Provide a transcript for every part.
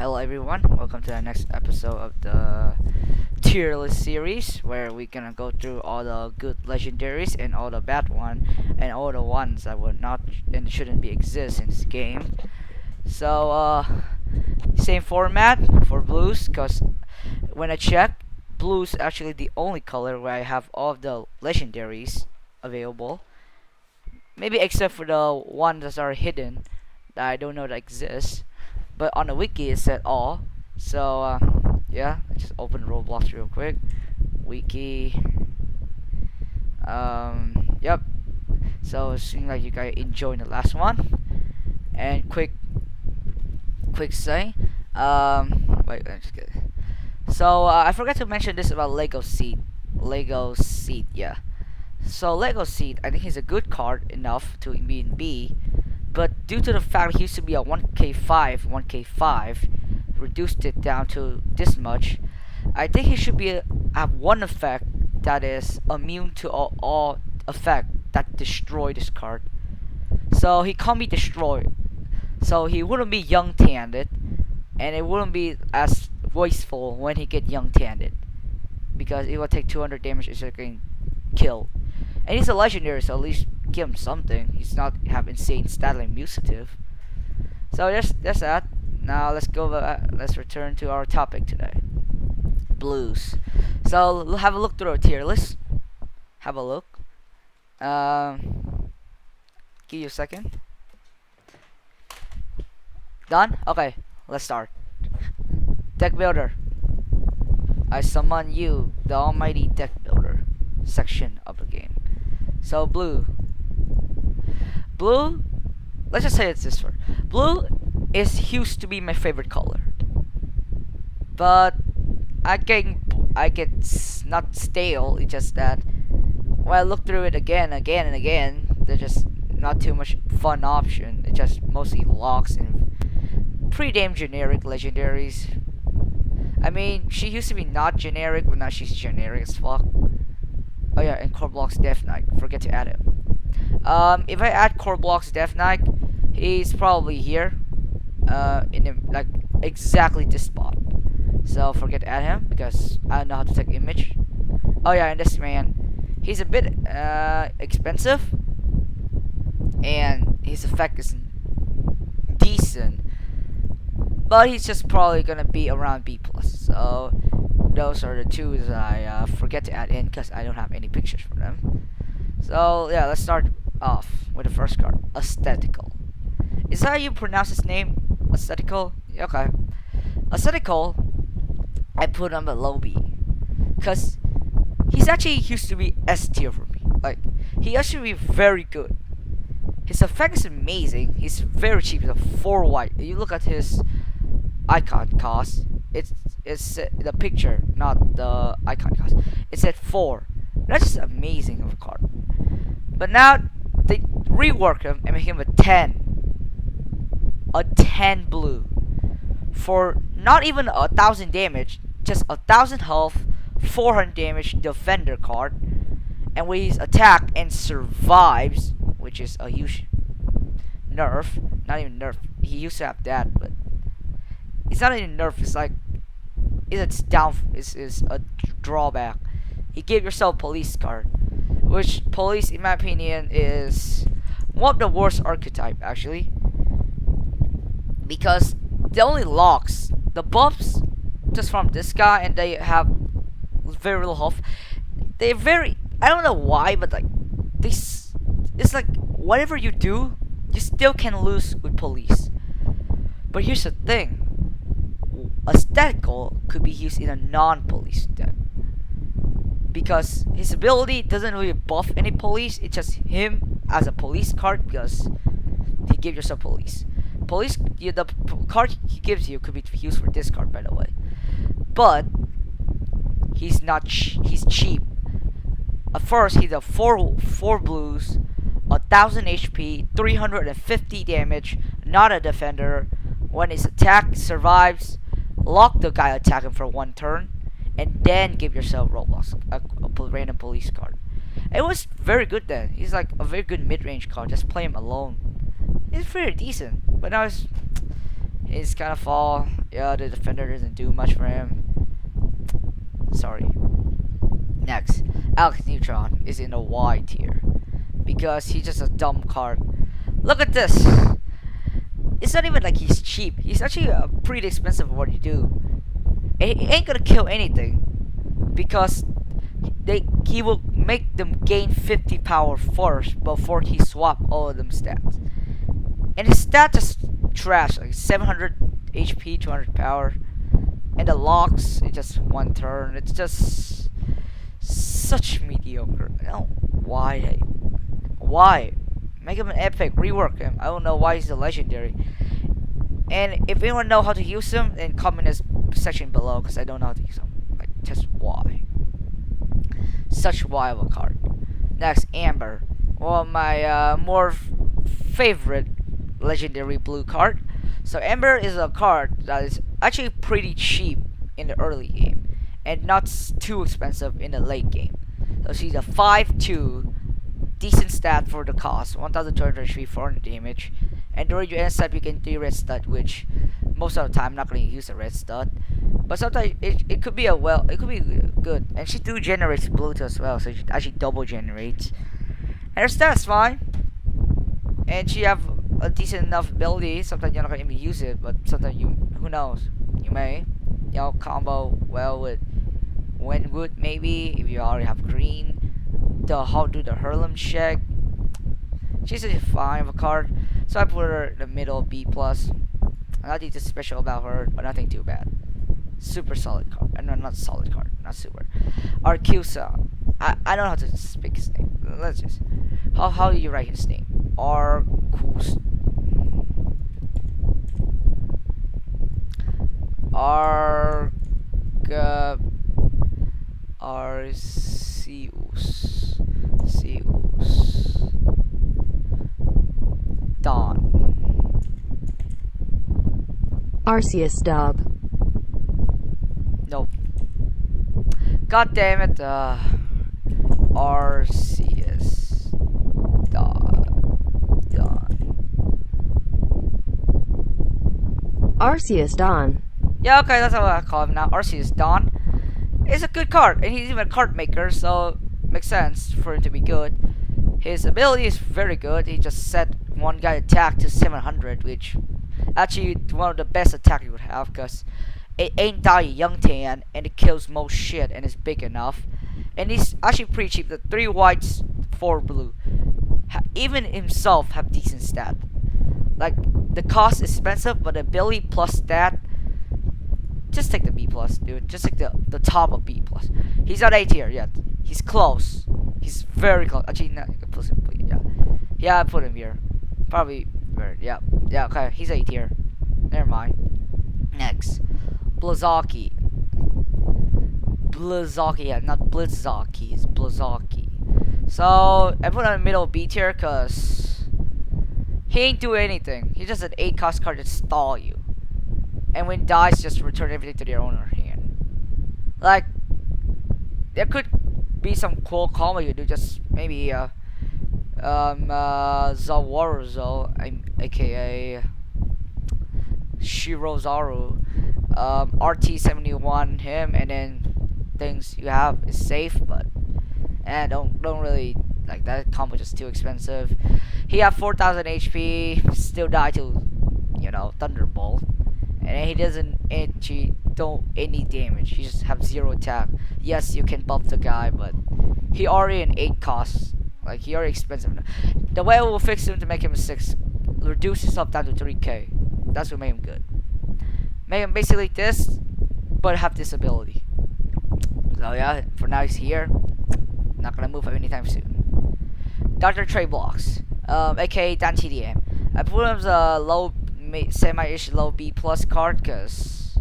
Hello everyone, welcome to the next episode of the tier list series where we're gonna go through all the good legendaries and all the bad one and all the ones that would not and shouldn't be exist in this game. So same format for blues, because when I check, blues actually the only color where I have all of the legendaries available. Maybe except for the ones that are hidden that I don't know that exist. But on the wiki it said all. So yeah, I just open Roblox real quick. Wiki. Yep. So it seems like you guys enjoyed the last one. And quick say. Wait, let's just get. So I forgot to mention this about Lego Seed. Lego Seed, yeah. So Lego Seed, I think he's a good card enough to be in B. But due to the fact he used to be a 1k5, reduced it down to this much. I think he should have one effect that is immune to all effect that destroy this card. So he can't be destroyed. So he wouldn't be young tanned, and it wouldn't be as wasteful when he get young tanned, because it will take 200 damage instead of getting killed. And he's a legendary, so at least give him something. He's not have insane stat line musitive. So that's that. Now let's return to our topic today. Blues. So have a look through our tier list. Have a look. Give you a second. Done? Okay, let's start. Deck builder. I summon you, the almighty deck builder section of the game. So blue, let's just say it's this one. Blue used to be my favorite color, but I get not stale. It's just that when I look through it again and again, there's just not too much fun option. It's just mostly locks and pretty damn generic legendaries. I mean, she used to be not generic, but now she's generic as fuck. Oh yeah, and Core Blox Death Knight. Forget to add him. If I add Core Blox Death Knight, he's probably here. Like exactly this spot. So forget to add him because I don't know how to take image. Oh yeah, and this man, he's a bit expensive, and his effect is decent, but he's just probably gonna be around B plus. So those are the two that I forget to add in because I don't have any pictures for them. So yeah, let's start off with the first card, Aesthetical. Is that how you pronounce his name? Aesthetical? Okay. Aesthetical, I put him at low B because he's actually used to be S tier for me. Like, he actually be very good. His effect is amazing. He's very cheap. He's a 4 white. You look at his icon cost. It's the picture, not the icon cost. It's at 4. That's just amazing of a card. But now they rework him and make him a 10. A 10 blue for not even 1,000 damage, just 1,000 health, 400 damage defender card. And when he's attack and survives, which is a huge nerf, not even nerf. He used to have that, but it's not even nerf. It's like it's a drawback. You give yourself police card, which police, in my opinion, is one of the worst archetype actually, because the only locks the buffs just from this guy, and they have very little health. They're very, I don't know why, but like this, it's like whatever you do, you still can lose with police. But here's the thing. Aesthetical could be used in a non-police deck because his ability doesn't really buff any police. It's just him as a police card because he gives yourself police. The card he gives you could be used for this card, by the way. But he's not. He's cheap. At first, he's a 4 blues, 1,000 HP, 350 damage, not a defender. When his attack survives, lock the guy attacking for 1 turn, and then give yourself Roblox, a random police card. It was very good then. He's like a very good mid-range card. Just play him alone. He's very decent, but now He's kind of fall. Yeah, the defender doesn't do much for him. Sorry. Next, Alex Neutron is in the Y tier because he's just a dumb card. Look at this. It's not even like he's cheap. He's actually pretty expensive for what you do. And he ain't gonna kill anything because he will make them gain 50 power first before he swap all of them stats. And his stats just trash, like 700 HP, 200 power. And the locks, it's just one turn. It's just such mediocre. I don't why. Why? Make him an epic, rework him. I don't know why he's a legendary. And if anyone know how to use him, then comment in the section below, because I don't know how to use him. Like, just why? Such wild card. Next, Amber. Well, my more favorite legendary blue card. So Amber is a card that is actually pretty cheap in the early game and not too expensive in the late game. So she's a 5/2, decent stat for the cost, 1200 HP, 400 damage, and during your end step you can do red stud, which most of the time I'm not going to use a red stud, but sometimes it could be it could be good. And she do generates blue too as well, so she actually double generates, and her stats fine, and she have a decent enough ability. Sometimes you're not gonna even use it, but sometimes who knows, you may, combo well with Winwood maybe if you already have green. How do the Hurlem check? She's a fine of a card, so I put her in the middle B plus. Nothing too special about her, but nothing too bad. Super solid card. No, not solid card, not super. Arcusa. I don't know how to speak his name. Let's just how do you write his name? Arcus. Arceus. Dawn. Arceus Dub. Nope. God damn it. Arceus. Dawn. Arceus Dawn. Yeah, okay, that's what I call him now. Arceus Dawn is a good card, and he's even a card maker, so makes sense for him to be good. His ability is very good. He just set one guy attack to 700, which actually one of the best attack you would have, because it ain't die young tan and it kills most shit and it's big enough. And he's actually pretty cheap. The 3 whites, 4 blue. Even himself have decent stat. Like the cost is expensive, but the ability plus stat. Just take the B plus, dude. Just take the top of B plus. He's not A tier yet. He's close. He's very close. Actually, no, you can put him. Yeah, I put him here. Probably. Yeah. Okay. He's A tier. Never mind. Next, Blazaki. Yeah, not Blitzaki. It's Blazaki. So I put him in middle B tier because he ain't do anything. He's just an 8 cost card to stall you. And when dies, just return everything to their owner hand. Like, there could be some cool combo you do. Just maybe Zawaruzo, aka Shirozaru, RT71 him, and then things you have is safe, but and don't really like that combo, just too expensive. He have 4000 HP, still die to Thunderbolt. And he doesn't actually do any damage. He just have 0 attack. Yes, you can buff the guy, but he already an 8 cost. Like, he already expensive. The way I will fix him to make him a 6, reduce himself down to 3k. That's what made him good. Make him basically this, but have this ability. So yeah, for now he's here. Not gonna move him anytime soon. Dr. Trey Blox, aka Dan TDM. I put him as a low semi-ish low B plus card because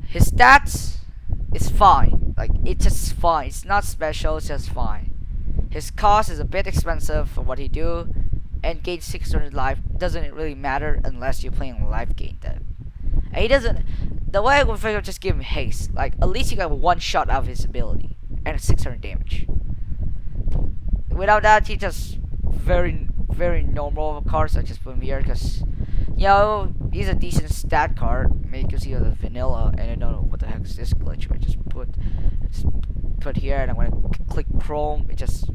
his stats is fine. Like, it's just fine. It's not special, it's just fine. His cost is a bit expensive for what he do, and gain 600 life doesn't really matter unless you're playing life gain them. And he doesn't. The way I would figure, just give him haste. Like, at least you got 1 shot out of his ability and 600 damage. Without that, he just very normal cards. I just put him here because He's a decent stat card. Maybe because he has a vanilla, and I don't know what the heck is this glitch. I just put here, and I'm gonna click Chrome. It just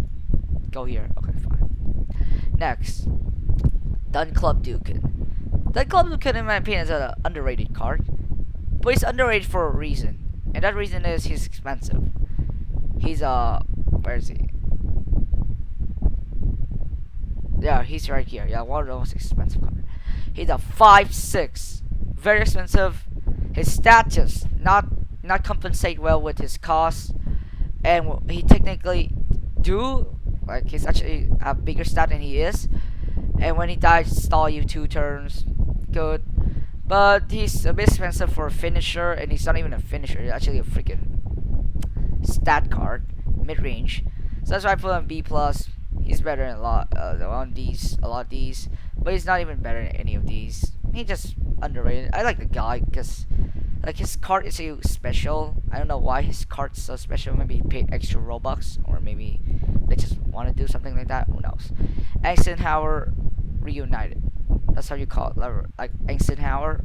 go here. Okay, fine. Next, Dun Club Dukin. Dun Club Dukin, in my opinion, is an underrated card, but he's underrated for a reason, and that reason is he's expensive. He's where is he? Yeah, he's right here. Yeah, one of the most expensive cards. He's a 5/6, very expensive. His stats just not compensate well with his cost, and he technically do like he's actually a bigger stat than he is. And when he dies, stall you 2 turns, good. But he's a bit expensive for a finisher, and he's not even a finisher. He's actually a freaking stat card, mid range. So that's why I put him B plus. He's better than a lot on these, a lot of these, but he's not even better than any of these. He just underrated. I like the guy because like his card is so special. I don't know why his card's so special. Maybe he paid extra Robux, or maybe they just want to do something like that. Who knows? Eisenhower reunited. That's how you call it. Like Eisenhower.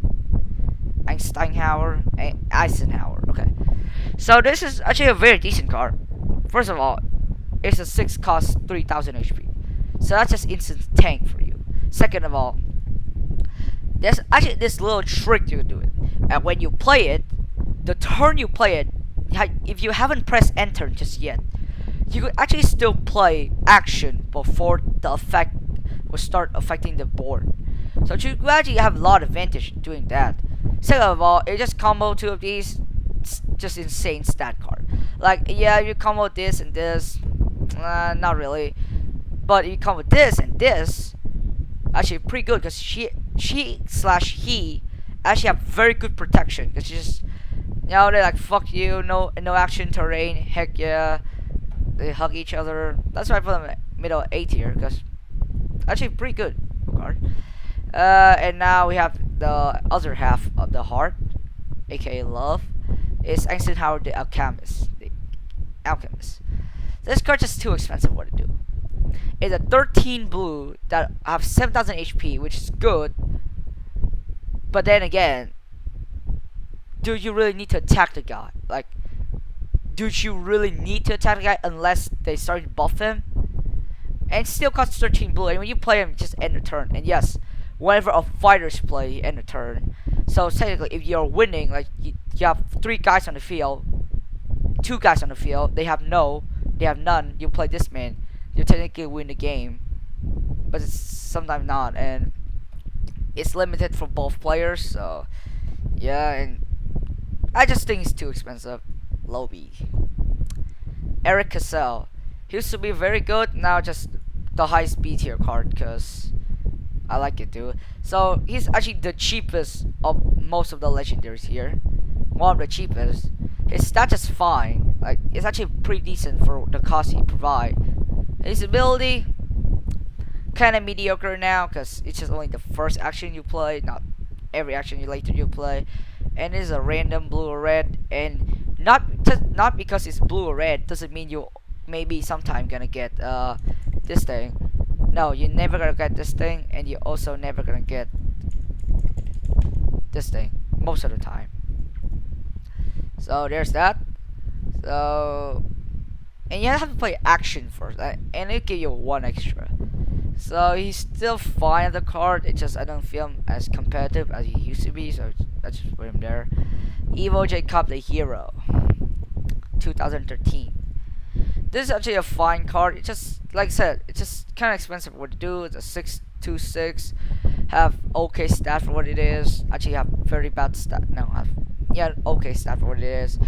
Okay. So this is actually a very decent card. First of all, it's a 6 cost 3000 HP. So that's just instant tank for you. Second of all, there's actually this little trick you can do it. And when you play it, the turn you play it, if you haven't pressed enter just yet, you could actually still play action before the effect will start affecting the board. So you actually have a lot of advantage doing that. Second of all, it just combo 2 of these, it's just insane stat card. Like, yeah, you combo this and this, not really. But you combo this and this, actually pretty good because she/he actually have very good protection. Because just, they're like, fuck you, no action terrain, heck yeah. They hug each other. That's why I put them middle A tier, because actually pretty good card. And now we have the other half of the heart, aka love, is Eisenhower the Alchemist. This card just too expensive what to do. It's a 13 blue that have 7000 HP, which is good. But then again, do you really need to attack the guy? Like, do you really need to attack the guy unless they start to buff him? And it still costs 13 blue, and when you play him, just end the turn. And yes, whenever a fighter's play, you end the turn. So technically, if you're winning, like you have 3 guys on the field, 2 guys on the field, they have none, you play this man, you technically win the game. But it's sometimes not, and it's limited for both players, so yeah, and I just think it's too expensive. Low B. Eric Cassell. He used to be very good, now just the highest B tier card because I like it too. So he's actually the cheapest of most of the legendaries here. One of the cheapest. His stats is fine. Like, it's actually pretty decent for the cost he provide. His ability, kind of mediocre now because it's just only the first action you play, not every action you play. And it's a random blue or red, and not because it's blue or red doesn't mean you maybe sometime gonna get this thing. No, you're never gonna get this thing, and you're also never gonna get this thing most of the time. So there's that. So, and you have to play action first, and it give you 1 extra. So he's still fine at the card. It's just I don't feel him as competitive as he used to be. So I just put him there. Evo Jacob the Hero, 2013. This is actually a fine card. It's just, like I said, it's just kind of expensive what to do. It's a 6/6, have okay stat for what it is. Actually have very bad stat. No, have okay stat for what it is.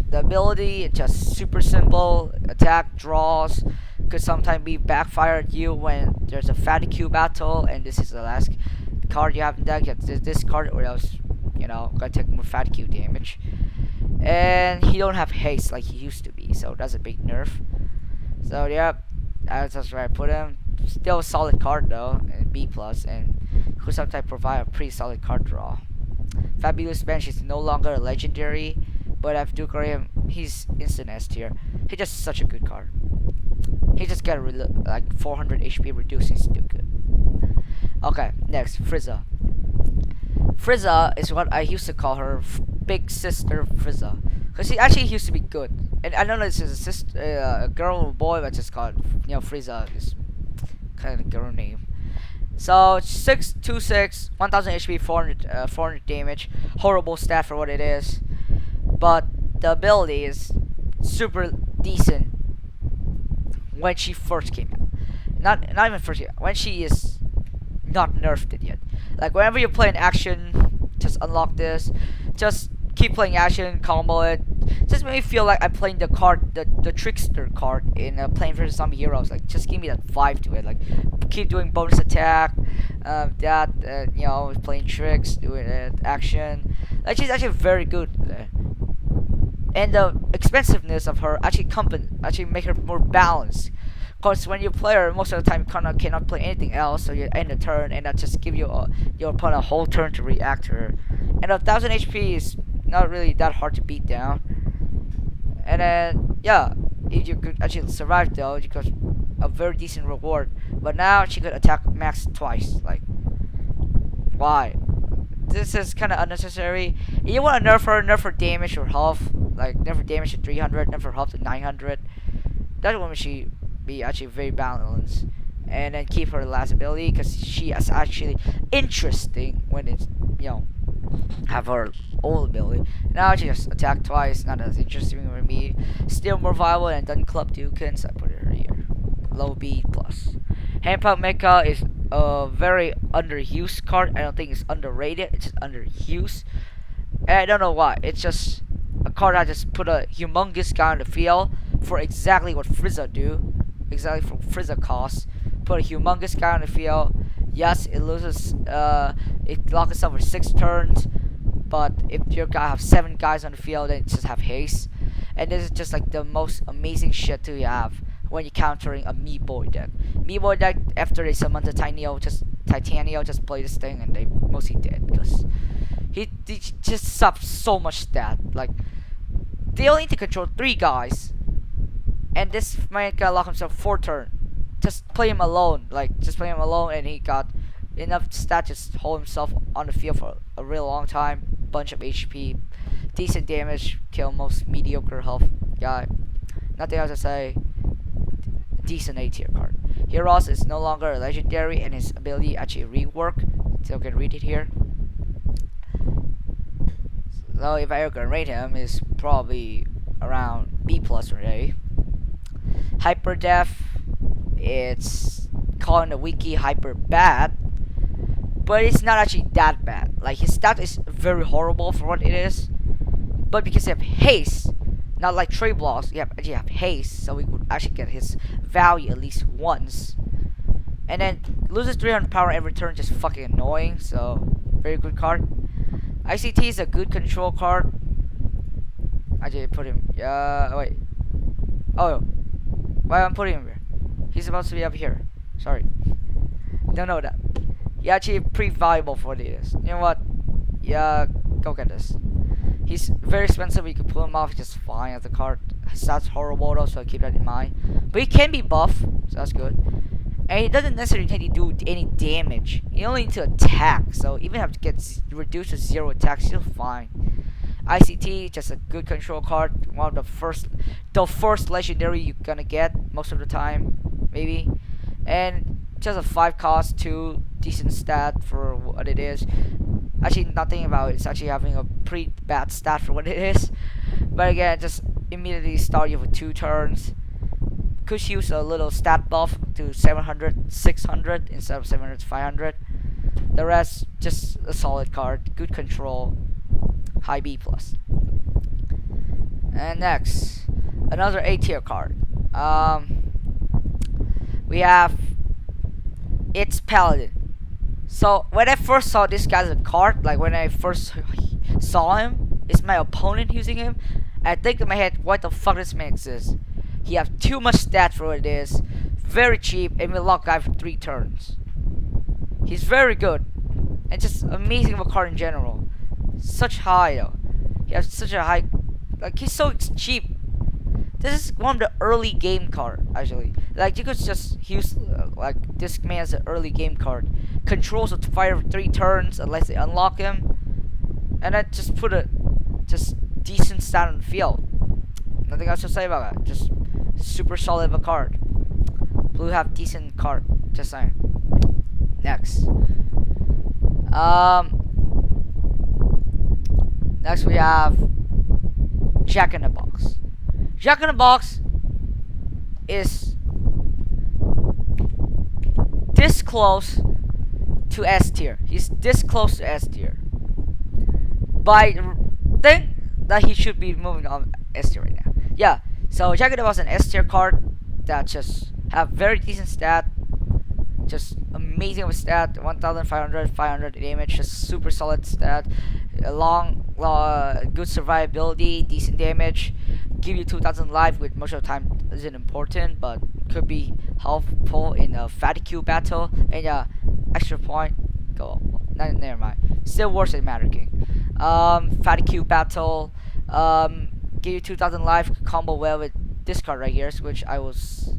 The ability, it's just super simple. Attack, draws, could sometimes be backfire at you when there's a fatigue battle, and this is the last card you have in deck. This card, or else gonna take more fatigue damage. And he don't have haste like he used to be, so that's a big nerf. So yeah, that's where I put him. Still a solid card though, and B plus, and who sometimes provide a pretty solid card draw. Fabulous Bench is no longer a legendary, but I've decorated him. He's instant S tier. He's just such a good card. He just got like 400 HP reducing, still good. Okay, next, Frieza. Frieza is what I used to call her, big sister Frieza, because she actually used to be good. And I don't know if it's a sister, a girl or boy, but just called, Frieza is kind of a girl name. So 626, 1000 HP, 400 damage. Horrible stat for what it is, but the ability is super decent when she first came out. Not even first, when she is not nerfed it yet. Like whenever you play an action, just unlock this. Just keep playing action, combo it. Just make me feel like I'm playing the card, the trickster card in Plants vs Zombie Heroes. Like just give me that vibe to it. Like keep doing bonus attack, playing tricks, doing action. Like she's actually very good. And the expensiveness of her actually make her more balanced. Cause when you play her, most of the time you cannot play anything else, so you end the turn, and that just give your opponent a whole turn to react to her. And 1000 HP is not really that hard to beat down. And then yeah, if you could actually survive though, you got a very decent reward. But now she could attack max twice. Like why? This is kind of unnecessary. If you want to nerf her damage or health, like nerf her damage to 300, nerf her health to 900. That woman she be actually very balanced, and then keep her last ability because she is actually interesting when it's have her old ability. Now she just attack twice, not as interesting for me. Still more viable than Dun Club Dukin, so I put her here. Low B plus. Hand Pump Mecha is a very underused card. I don't think it's underrated. It's just underused, and I don't know why. It's just a card that just put a humongous guy on the field for exactly what Frieza do. Exactly for Frieza costs. Put a humongous guy on the field. Yes, it loses. It locks itself for 6 turns. But if your guy have 7 guys on the field, then it just have haste. And this is just like the most amazing shit to have when you're countering a Meat Boy deck. Meat Boy deck, after they summon the Titanium, just play this thing and they mostly dead because he just subs so much stat. Like they only need to control 3 guys. And this man got lock himself 4 turn. Just play him alone. Like just play him alone, and he got enough stat to just hold himself on the field for a real long time. Bunch of HP, decent damage, kill most mediocre health guy. Nothing else to say. Decent A tier card. Heroes is no longer a legendary, and his ability actually rework. So you can read it here. So if I ever gonna rate him, is probably around B plus or A. Hyper Def, it's calling the wiki hyper bad, but it's not actually that bad. Like his stat is very horrible for what it is, but because you have haste, not like trade blocks, you actually have haste, so we would actually get his value at least once. And then loses 300 power every turn, just fucking annoying. So very good card. ICT is a good control card. I just put him. Wait. Oh. Why I'm putting him here? He's supposed to be up here. Sorry. Don't know that. He actually pretty valuable for what it is. You know what? Yeah, go get this. He's very expensive. You can pull him off just fine as a card. His stats horrible though, so keep that in mind. But he can be buff, so that's good. And he doesn't necessarily need to do any damage. He only needs to attack, so even have to get reduced to 0 attacks, still fine. ICT, just a good control card. One of the first legendary you're gonna get most of the time, maybe. And just a 5 cost, 2 decent stat for what it is. Actually, nothing about it. It's actually having a pretty bad stat for what it is. But again, just immediately start you with 2 turns. Could use a little stat buff to 700, 600 instead of 700 to 500. The rest, just a solid card. Good control. High B plus. And next, another A tier card. We have It's Paladin. So when I first saw this guy as a card, like when I first saw him, it's my opponent using him. I think in my head, what the fuck this man exists? He have too much stats for what it is. Very cheap, and will lock guy for 3 turns. He's very good, and just amazing of a card in general. Such high though. He has such a high, like he's so cheap. This is one of the early game card actually. Like you could just use like this man as an early game card. Controls will fire 3 turns unless they unlock him, and then just put a just decent stat on the field. Nothing else to say about that. Just super solid of a card. Blue have decent card. Just saying. Next. Um. Next we have Jack in the Box. Jack in the Box is this close to S tier. He's this close to S tier. But I think that he should be moving on S tier right now. Yeah. So Jack in the Box is an S tier card that just have very decent stat, just amazing with stat, 1,500, 500 damage, just super solid stat, good survivability, decent damage, give you 2,000 life, which most of the time isn't important, but could be helpful in a fatigue battle, and yeah, extra point, go, never mind, still worse than Matter King. Fatigue battle, give you 2,000 life, combo well with this card right here, which I was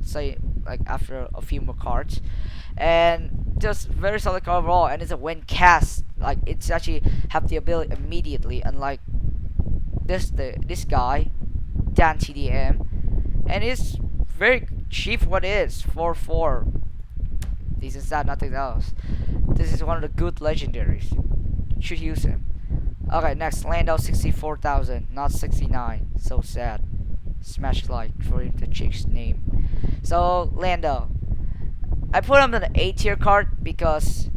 say like after a few more cards, and just very solid card overall. And it's a when cast, like it's actually have the ability immediately, unlike this guy Dan TDM, and it's very cheap for what it is, 4/4 decent stat, nothing else. This is one of the good legendaries, should use him. Okay, next Lando, 64,000, not 69, so sad. Smash like for him to change his name. So Lando, I put him in the A tier card because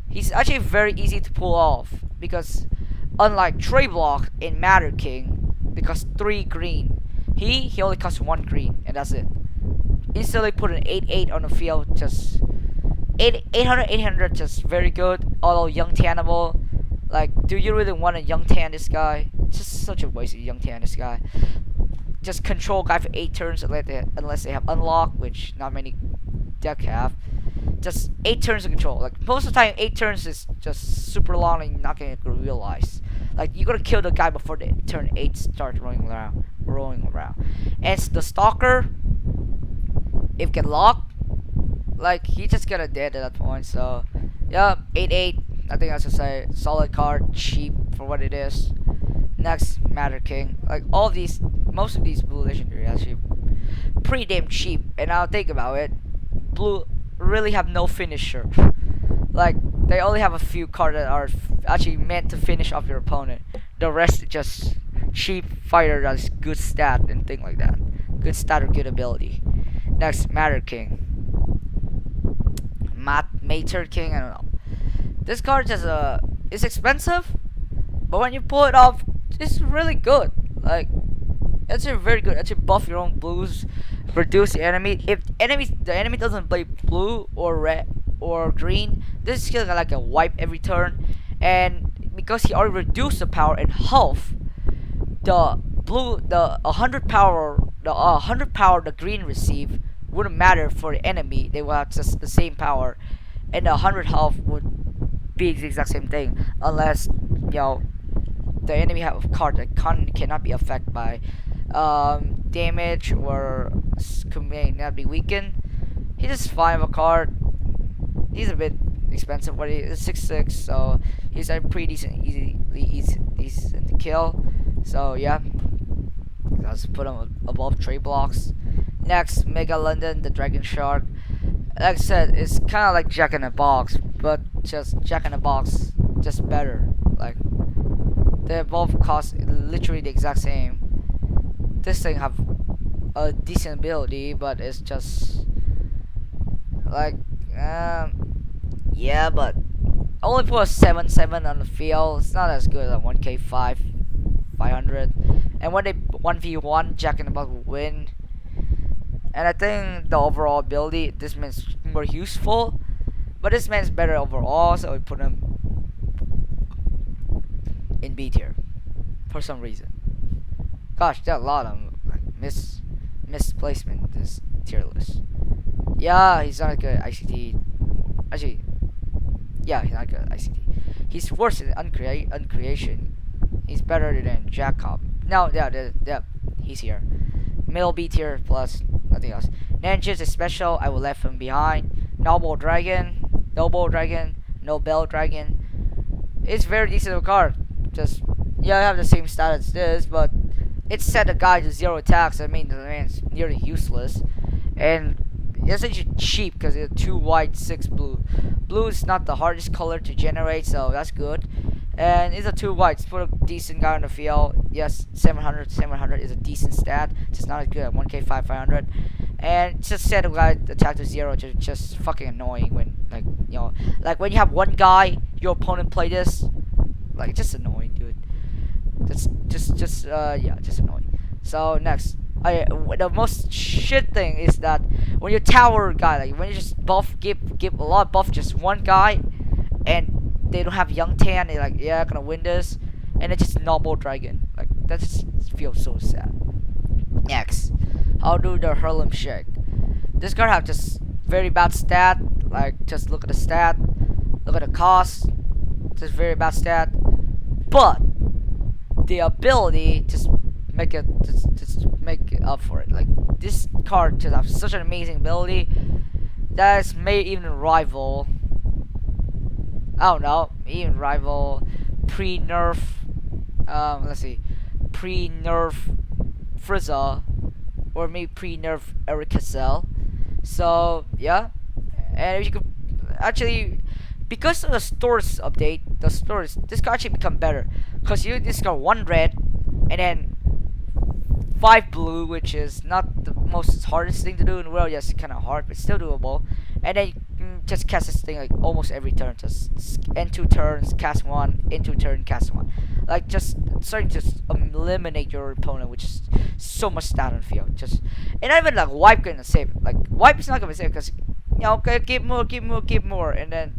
he's actually very easy to pull off. Because unlike Trey Block in Matter King, because 3 green, he only costs 1 green and that's it. Instantly put an 8/8 on the field, just 800, just very good. Although young tannable, like do you really want to young tan this guy? It's just such a waste of young tan this guy. Just control guy for 8 turns unless they have unlock, which not many deck have. Just 8 turns of control. Like most of the time 8 turns is just super long and you're not gonna realize. Like you gotta kill the guy before the turn 8 starts rolling around. And the stalker, if get locked, like he just gonna dead at that point. So yeah, 8/8. Nothing else to say. Solid card, cheap for what it is. Next, Matter King. Like all of these, most of these blue legendary actually pretty damn cheap. And now think about it, blue really have no finisher. Like they only have a few cards that are actually meant to finish off your opponent. The rest is just cheap fighter that's good stat and thing like that. Good stat or good ability. Next, Matter King. Mater King. I don't know. This card just is expensive, but when you pull it off, it's really good. Like it's very good. Actually buff your own blues, reduce the enemy. If the enemy doesn't play blue or red or green, this is gonna like a wipe every turn. And because he already reduced the power and health, the 100 power the green receive wouldn't matter for the enemy. They will have just the same power, and the 100 health would be the exact same thing, unless the enemy have a card that cannot be affected by damage or may not be weakened. He's just fine with a card. He's a bit expensive, but he's 6/6, so he's a pretty decent to kill. So yeah, let's put him above Trey Blox. Next, Mega London, the Dragon Shark. Like I said, it's kind of like Jack in the Box, but just Jack in the Box, just better. Like they both cost literally the exact same. This thing have a decent ability, but it's just like yeah, but I only put a 7/7 on the field. It's not as good as 500. And when they 1v1, Jack in the Box will win. And I think the overall ability, this man's more useful, but this man's better overall, so we put him in B tier for some reason. Gosh, there are a lot of like misplacement in this tier list. Yeah, he's not good at ICT. Actually, yeah, he's not good at ICT. He's worse in uncreation. He's better than Jacob. No, yeah, he's here. middle B tier plus nothing else. Ninjas is special. I will left him behind. Noble Dragon, Nobel Dragon. It's very decent of a card. Just yeah, I have the same stat as this, but it's set a guy to 0 attacks. I mean, it's nearly useless, and it's actually cheap because it's 2 white, 6 blue. Blue is not the hardest color to generate, so that's good. And it's a 2 whites. Put a decent guy on the field. Yes, 700 is a decent stat. Just not as good at 1k 500. And just set a guy attack to 0, just fucking annoying when like when you have one guy, your opponent play this, like just annoying, dude. Just annoying. So next, the most shit thing is that when you tower guy, like when you just give a lot of buff just one guy, and they don't have young tan, they're like, yeah, gonna win this, and it's just normal dragon. Like that just feels so sad. Next, I'll do the Harlem Shake. This card have just very bad stat. Like just look at the stat, look at the cost. Just very bad stat, but the ability just make it just make it up for it. Like this card just have such an amazing ability that's may even rival. I don't know, even rival pre-nerf. Let's see, pre-nerf Frieza, or maybe pre-nerf Eric Cassell. So yeah, and if you could actually, because of the stores update, this card actually become better. Cause you discard 1 red, and then 5 blue, which is not the most hardest thing to do in the world. Yes, it's kind of hard, but still doable. And then you can just cast this thing like almost every turn. Just end 2 turns, cast 1, end 2 turn, cast 1. Like just starting to just eliminate your opponent, which is so much stat on the field. Just and not even like wipe gonna save it. Like wipe is not gonna save because okay, keep more, and then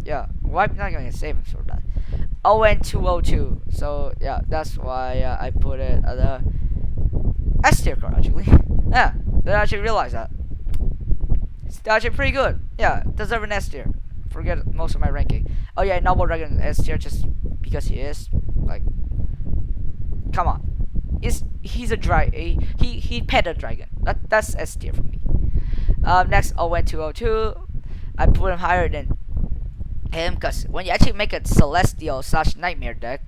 yeah, wipe not gonna save him for that. ON202. So yeah, that's why I put it at the S tier card actually. Yeah, I actually realized that. It's actually pretty good. Yeah, deserve an S tier. Forget most of my ranking. Oh yeah, Noble Dragon S tier just because he is. Like, come on. He's a he pet a dragon. That's S tier for me. Next ON202. I put him higher than him because when you actually make a Celestial / Nightmare deck,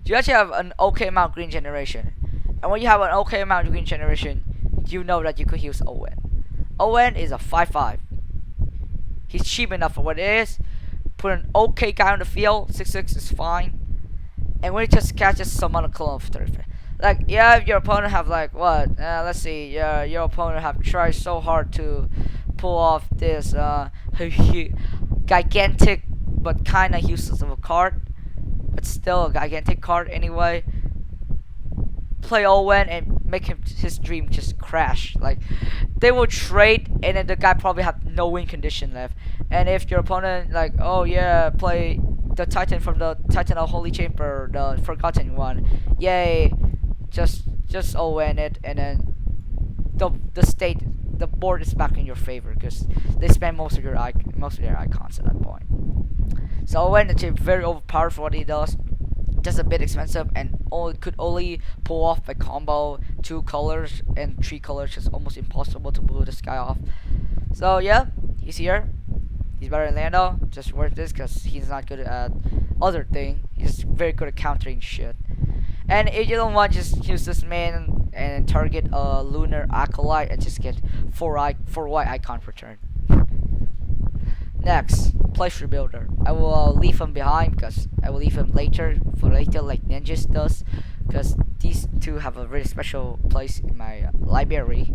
you actually have an okay amount of green generation. And when you have an okay amount of green generation, you know that you could use Owen. Owen is a 5/5. He's cheap enough for what it is. Put an okay guy on the field, 6/6 is fine. And when he just catches some other clone of 35. Like, yeah, if your opponent have like what? Let's see, yeah, your opponent have tried so hard to pull off this gigantic but kinda useless of a card, but still a gigantic card anyway. Play Owen and make his dream just crash. Like they will trade, and then the guy probably have no win condition left. And if your opponent like, oh yeah, play the Titan from the Titan of Holy Chamber, the Forgotten one, yay, just Owen it, and then the board is back in your favor because they spend most of their icons at that point. So Owen is very overpowered for what he does. Just a bit expensive and could only pull off by combo 2 colors and 3 colors. It's almost impossible to pull this guy off. So yeah, he's here. He's better than Lando. Just worth this because he's not good at other thing. He's very good at countering shit. And if you don't want, just use this man and target a lunar acolyte and just get 4 white icon per turn. Next, place rebuilder. I will leave him behind because I will leave him later like Ninjas does, because these two have a really special place in my library.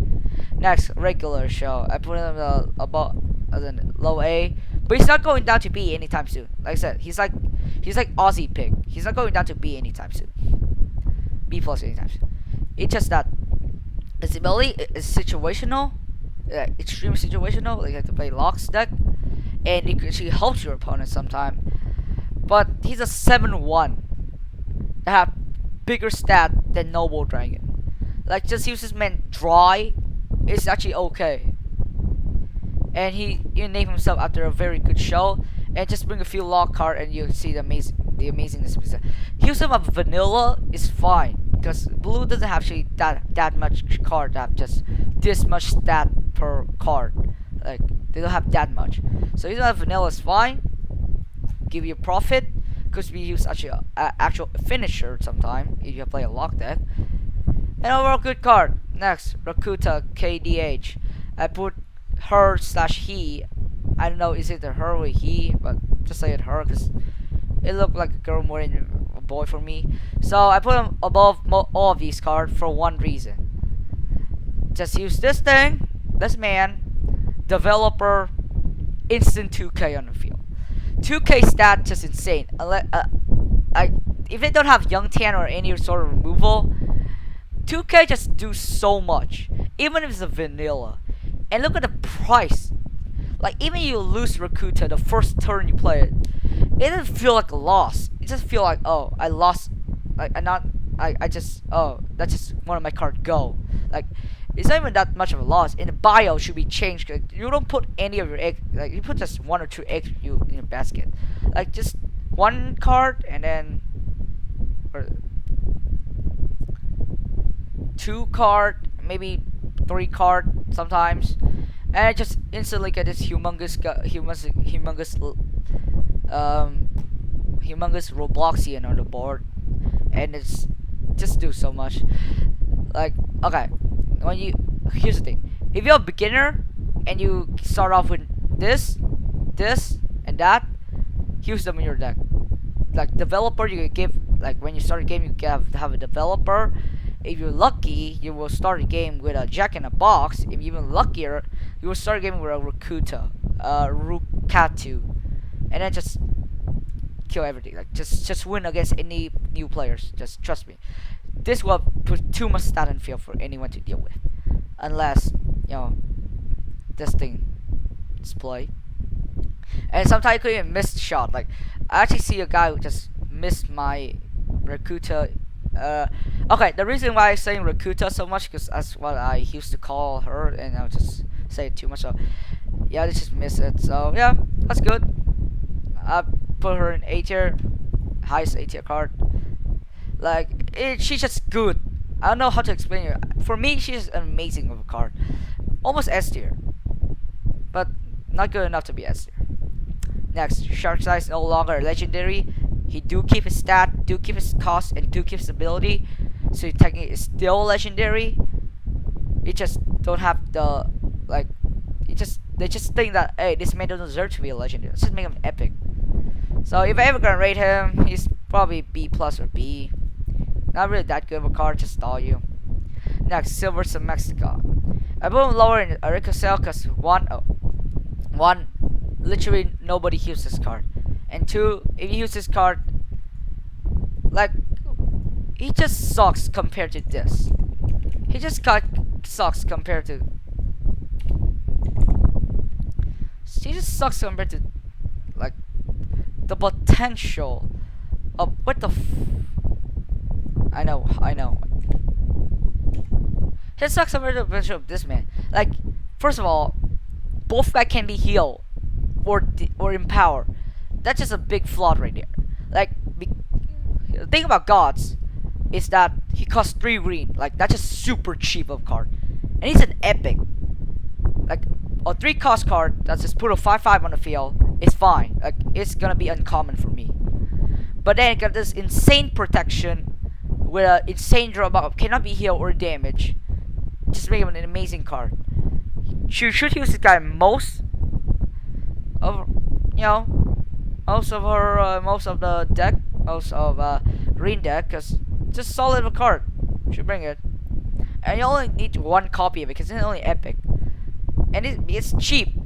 Next, regular show. I put him above as in low A, but he's not going down to B anytime soon. Like I said, he's like Aussie pig. He's not going down to B anytime soon. B plus anytime soon. It's just that his ability is situational, extreme situational. Like you have to play Blox deck, and it actually helps your opponent sometimes. But he's a 7/1 that have bigger stat than Noble Dragon. Like just use this man dry, it's actually okay. And he named himself after a very good show, and just bring a few lock card and you see the amazingness of his. Use him of vanilla is fine. because blue doesn't have actually that much card that have just this much stat per card. Like they don't have that much. So even if vanilla is fine, give you profit because we use actually actual finisher sometime if you play a lock deck. And overall good card. Next, Rakuta KDH. I put her slash he. I don't know is it a her or he, but just say it her because it looked like a girl more than a boy for me. So I put him above all of these cards for one reason. Just use this thing, this man, developer, instant 2K on the field. 2K stat just insane. Unless, if they don't have Young Tan or any sort of removal, 2K just do so much. Even if it's a vanilla. And look at the price. Like even you lose Rakuta the first turn you play it doesn't feel like a loss. It just feel like, oh, I lost. Like I just, oh, that's just one of my cards go. Like it's not even that much of a loss. And the bio should be changed. Cause you don't put any of your eggs. Like you put just one or two eggs in your basket. Like just one card and then or two card, maybe three card sometimes, and I just instantly get this humongous Robloxian on the board, and it's just do so much. Like okay, when you here's the thing: if you're a beginner and you start off with this, and that, use them in your deck. Like developer, you give like when you start a game, you have a developer. If you're lucky, you will start a game with a Jack in a Box. If you're even luckier, you will start a game with a Rukatu, and then just kill everything. Like just win against any new players. Just trust me. This will put too much stat and feel for anyone to deal with, unless this thing display. And sometimes you could even miss shot. Like I actually see a guy who just missed my Rakuta. Okay, the reason why I'm saying Rakuta so much because that's what I used to call her, and I'll just say it too much. So yeah, they just miss it. So yeah, that's good. I put her in A tier, highest A tier card. Like she's just good. I don't know how to explain it. For me, she's an amazing of a card, almost S tier, but not good enough to be S tier. Next, Shark Size no longer a legendary. He do keep his stat, do keep his cost, and do keep his ability. So technically it's still legendary. It just don't have the like. They just think that hey, this man doesn't deserve to be a legendary. Let's just make him epic. So if I ever gonna rate him, he's probably B plus or B. Not really that good of a card to stall you. Next, Silver Mexico. I put him lower in Aricosel because one, literally nobody uses this card. And two, if you use this card, like, he just sucks compared to this. He just sucks compared to. He just sucks compared to, like, the potential of what the. I know. He sucks compared to the potential of this man. Like, first of all, both guys can be healed or empowered. That's just a big flaw right there. Like, the thing about gods is that he costs 3 green. Like, that's just super cheap of card, and he's an epic. Like a 3 cost card that's just put a 5/5 on the field is fine. Like it's gonna be uncommon for me. But then it got this insane protection with an insane drawback, cannot be healed or damaged. Just make him an amazing card. You should use this guy most of most of the deck, most of green deck, cause just solid of a card. Should bring it, and you only need 1 copy of it because it's only epic, and it's cheap.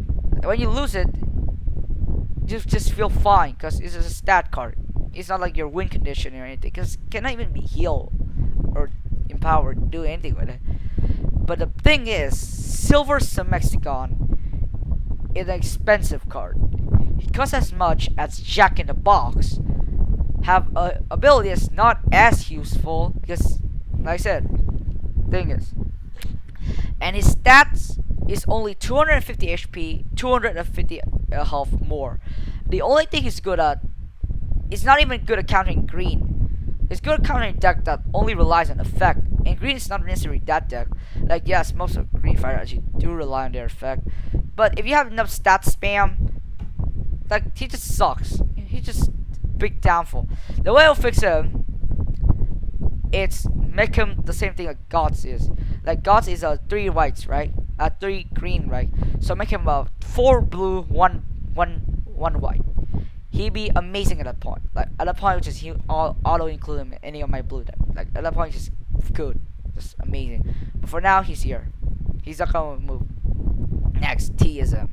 When you lose it, you just feel fine because it's just a stat card. It's not like your win condition or anything, because it cannot even be healed or empowered, do anything with it. But the thing is, Silver Semexicon is an expensive card. It costs as much as Jack in the Box. Have a ability that's not as useful because, like I said, thing is, and his stats is only 250 HP, 250 health more. The only thing he's good at is not even good at countering green. It's good countering deck that only relies on effect, and green is not necessarily that deck. Like yes, most of green fighters actually do rely on their effect, but if you have enough stat spam, like he just sucks. He just big downfall. The way I'll fix him, it's make him the same thing like Gods is. Like Gods is a 3 whites, right? 3 green, right? So make him a 4 blue, 1 white. He'd be amazing at that point. Like at that point, just he auto include him in any of my blue deck. Like at that point, just good, just amazing. But for now, he's here. He's not gonna move. Next, Teism.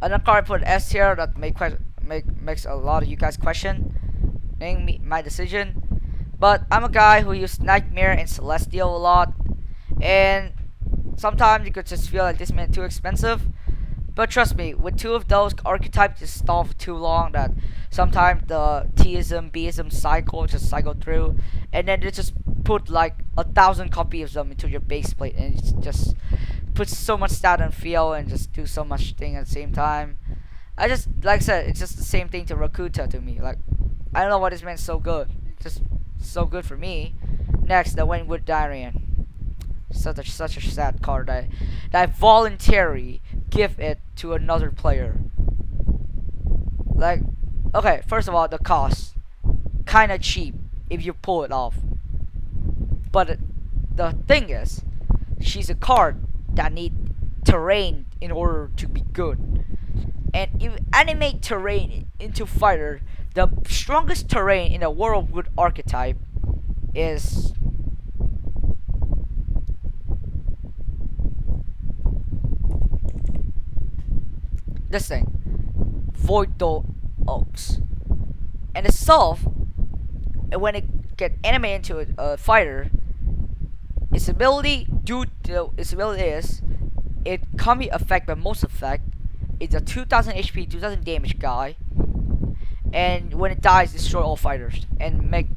Another card I put S here that makes a lot of you guys question my decision. But I'm a guy who used Nightmare and Celestial a lot, and sometimes you could just feel like this man too expensive. But trust me, with two of those archetypes just stall for too long that sometimes the Tism, Bism cycle just cycle through, and then they just put like 1,000 copies of them into your base plate, and it just puts so much stat and feel and just do so much thing at the same time. I just, like I said, it's just the same thing to Rakuta to me. Like, I don't know why this man's so good. Just so good for me. Next, the Windwood Darian. Such a sad card that I voluntarily give it to another player. Like, okay, first of all, the cost kinda cheap if you pull it off. But the thing is, she's a card that need terrain in order to be good. And if you animate terrain into fighter, the strongest terrain in the Whirlwood archetype is this thing, Voidal Oaks. And itself, when it get animated into a fighter, its ability is it can be affected by most effect. It's a 2000 HP, 2000 damage guy, and when it dies, destroy all fighters and make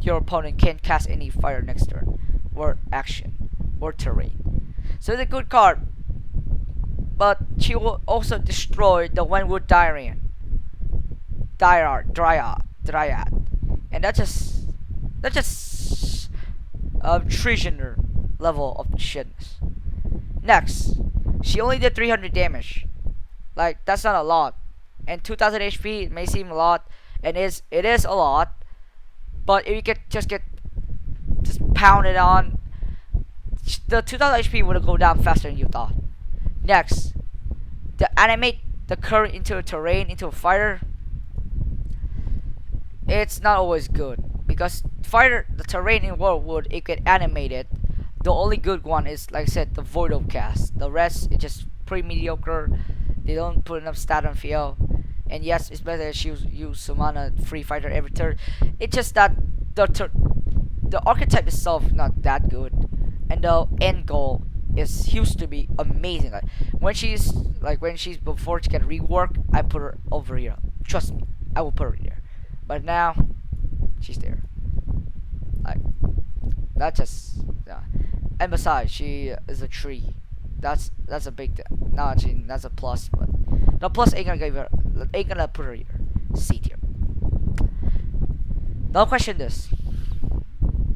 your opponent can't cast any fighter next turn, or action, or terrain. So it's a good card, but she will also destroy the Windwood Dryad, and that's just treasoner level of shitness. Next, she only did 300 damage. Like that's not a lot, and 2000 HP it may seem a lot, and it is a lot. But if you get just pounded on, the 2000 HP would go down faster than you thought. Next, to animate the current into a terrain into a fighter, it's not always good because the terrain in Whirlwood it get animated. The only good one is, like I said, the Voidal cast. The rest is just pretty mediocre. They don't put enough stat and feel. And yes, it's better to use Sumana free fighter every turn. It's just that the archetype itself is not that good, and the end goal is used to be amazing. Like when she's before she get rework, I put her over here. Trust me, I will put her here. But now, she's there. Like that just and besides, she is a tree. That's a big no, actually that's a plus, but the plus ain't gonna put her here. C tier. Now question this.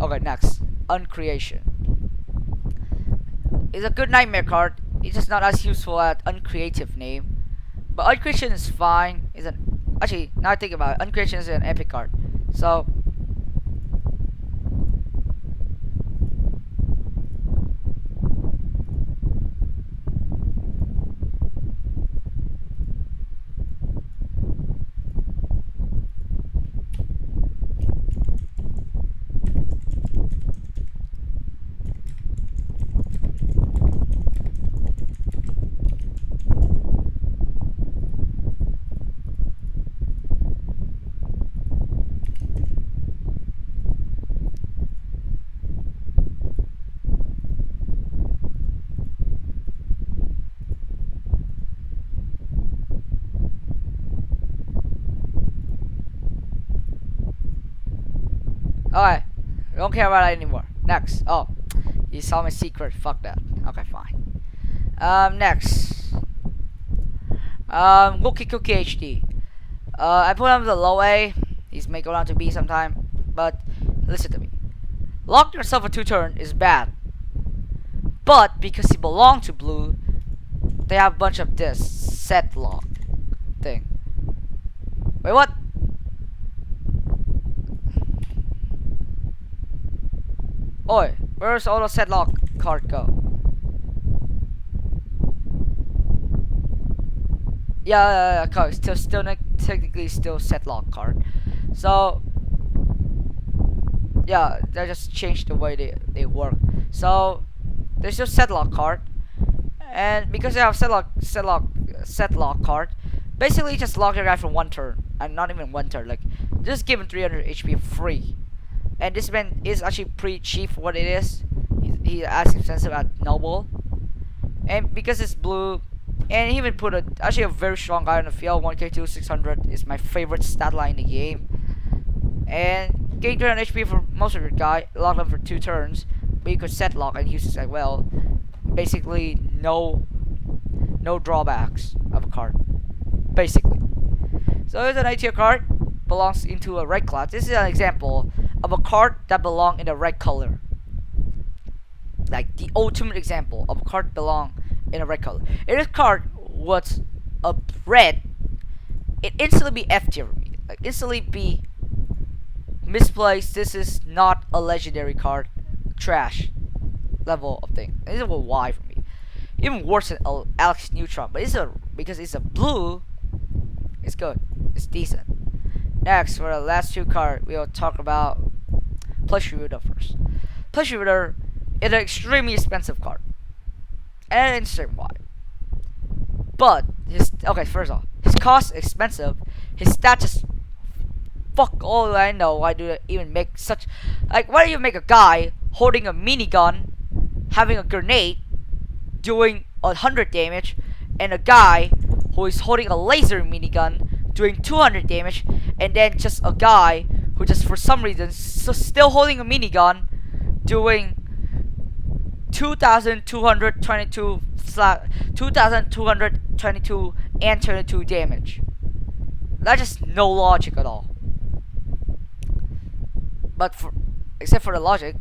Okay, next. Uncreation. It's a good nightmare card. It's just not as useful as uncreative name. But uncreation is fine. Actually now I think about it, uncreation is an epic card. So alright, I don't care about that anymore. Next. Oh, you saw my secret. Fuck that. Okay, fine. Next. Wookie Cookie HD. I put him the low A. He's may go down to B sometime, but listen to me. Lock yourself a 2-turn is bad. But because he belonged to blue, they have a bunch of this set lock thing. Wait, what? Oi, where's all the set lock card go? Yeah, card still technically still set lock card. So yeah, they just changed the way they work. So there's still set lock card, and because they have set lock card, basically just lock your guy for 1 turn, and not even 1 turn. Like just give him 300 HP free. And this man is actually pretty cheap for what it is. He's as expensive as noble, and because it's blue, and he even put actually a very strong guy on the field. 1k2 600 is my favorite stat line in the game, and gain 300 HP for most of your guy. Lock them for 2 turns, but you could set lock and use it as well. Basically, no drawbacks of a card. Basically, so it's an A-tier card. Belongs into a red class. This is an example of a card that belong in the red color. Like the ultimate example of a card belong in a red color. If this card was a red, it instantly be F tier for me. Like instantly be misplaced. This is not a legendary card. Trash level of thing. This is a Y for me. Even worse than Alex Neutron. But because it's a blue, it's good. It's decent. Next, for the last 2 cards, we'll talk about Plush Reader first. Plush Reader is an extremely expensive card, and I understand why. But first off, his cost is expensive. His stats just fuck all I know. Why do they even make such why do you make a guy holding a minigun, having a grenade, doing 100 damage, and a guy who is holding a laser minigun doing 200 damage, and then just a guy who just for some reason still holding a minigun doing 2,222 and 22 damage. That's just no logic at all. But except for the logic,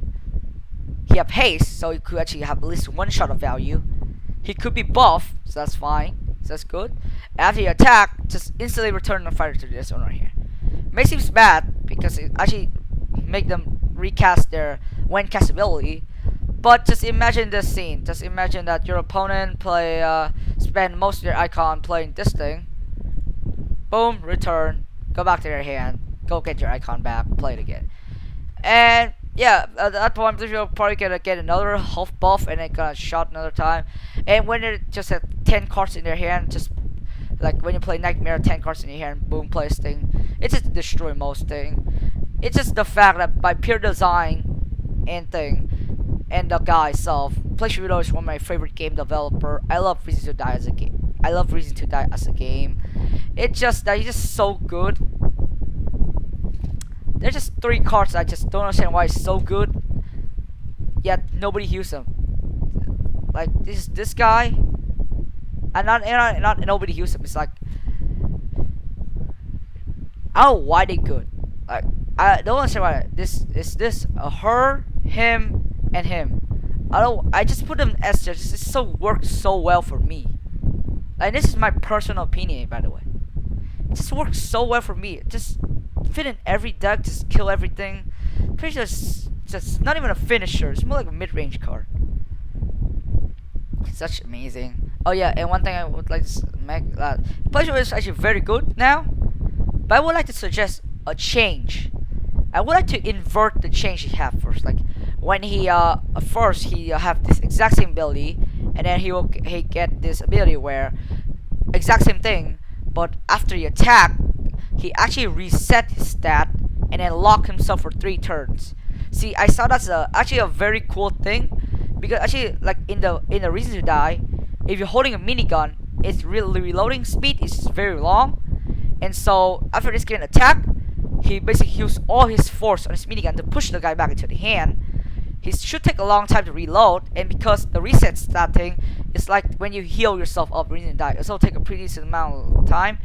he have haste, so he could actually have at least 1 shot of value. He could be buff, so that's fine. So that's good. After you attack, just instantly return the fighter to this one right here. May seems bad because it actually make them recast their when cast ability. But just imagine this scene. Just imagine that your opponent spend most of their icon playing this thing. Boom, return, go back to their hand, go get your icon back, play it again. And yeah, at that point, you're probably gonna get another health buff and then gonna shot another time. And when it just had 10 cards in their hand, just like when you play Nightmare, 10 cards in your hand, boom, play this thing. It just destroy most thing. It's just the fact that by pure design and thing, and the guy itself, PlayStation is one of my favorite game developer. I love Reason to Die as a game. I love Reason to Die as a game. It's just that he's just so good. There's just 3 cards I just don't understand why it's so good, yet nobody uses them. Like this guy, and not nobody uses them. It's like I don't know why they good. Like I don't understand why this her, him, and him. I just put them as just it so works so well for me. Like this is my personal opinion, by the way. It just works so well for me. It just fit in every deck, just kill everything. Pretty sure it's just not even a finisher. It's more like a mid-range card. It's such amazing. Oh yeah, and one thing I would like to make that Pleasure is actually very good now, but I would like to suggest a change. I would like to invert the change he have first. Like when he first he have this exact same ability, and then he get this ability where exact same thing, but after he attack, he actually reset his stat and then lock himself for 3 turns. See, I saw that's actually a very cool thing, because actually like in the Reason to Die, if you're holding a minigun, its reloading speed is very long, and so after this getting attack, he basically used all his force on his minigun to push the guy back into the hand. He should take a long time to reload, and because the reset stat thing is like when you heal yourself up Reason to Die, it'll take a pretty decent amount of time.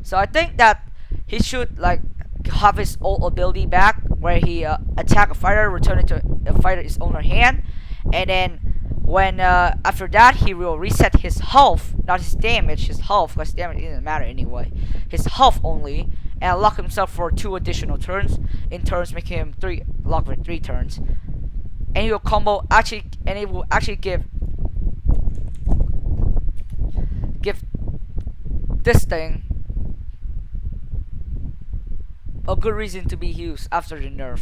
So I think that he should like have his old ability back where he attack a fighter, return it to a fighter his owner hand, and then when after that he will reset his health, not his damage, his health, because damage doesn't matter anyway. His health only, and lock himself for 2 additional turns. In turns, making him lock for 3 turns, and he will combo actually, and it will actually give this thing a good reason to be used after the nerf.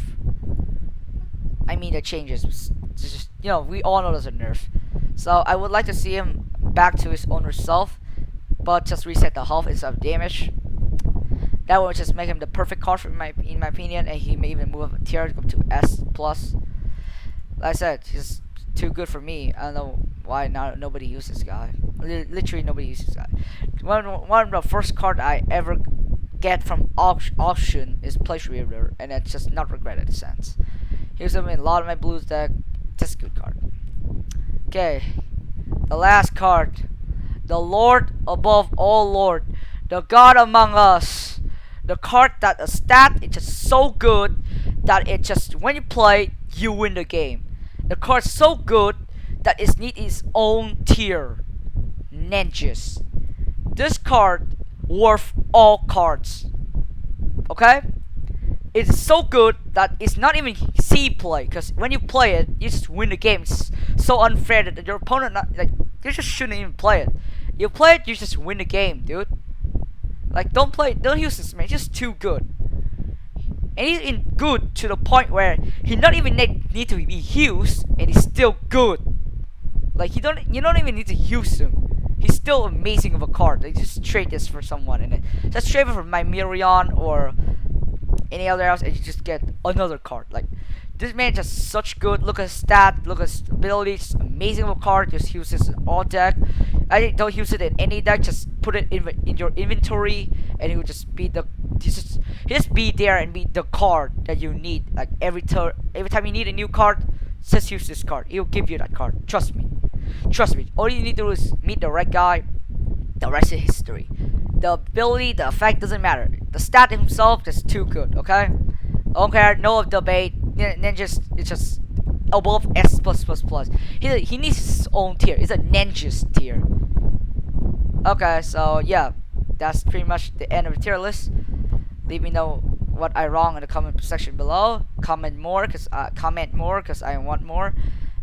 I mean the changes. Just, we all know there's a nerf. So I would like to see him back to his owner self, but just reset the health instead of damage. That would just make him the perfect card in my opinion, and he may even move up a tier up to S plus. Like I said, he's too good for me. I don't know why nobody uses this guy. Literally nobody uses this guy. One of the first card I ever get from auction is Place Reader, and it's just not regretted in a sense. Here's him in a lot of my blues deck. Just a good card. Okay, the last card, the Lord above all Lord, the God among us. The card that a stat is just so good that it just when you play you win the game. The card's so good that it needs its own tier. Ninjas. This card worth all cards. Okay? It's so good that it's not even C play, because when you play it, you just win the game. It's so unfair that your opponent you just shouldn't even play it. You play it, you just win the game, dude. Like don't use this man. He's just too good. And he's in good to the point where he not even need to be used, and he's still good. Like you don't even need to use him. He's still amazing of a card. Like just trade this for someone, and just trade it for my Mirion or any other else, and you just get another card. Like this man just such good. Look at his stat, look at his ability. Just amazing of a card. Just use this in all deck. I think don't use it in any deck. Just put it in your inventory, and it will just be just be there and be the card that you need. Like every time you need a new card, just use this card. He'll give you that card. Trust me. Trust me. All you need to do is meet the right guy. The rest is history. The ability, the effect doesn't matter. The stat himself is too good. Okay. I don't care. No debate. Then it's just above S plus plus plus. He needs his own tier. It's a ninjas tier. Okay, so yeah, that's pretty much the end of the tier list. Leave me know what I wrong in the comment section below. Comment more, cause I want more,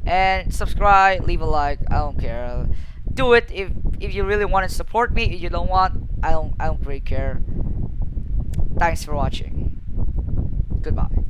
and subscribe. Leave a like. I don't care. Do it if you really want to support me. If you don't want, I don't really care. Thanks for watching. Goodbye.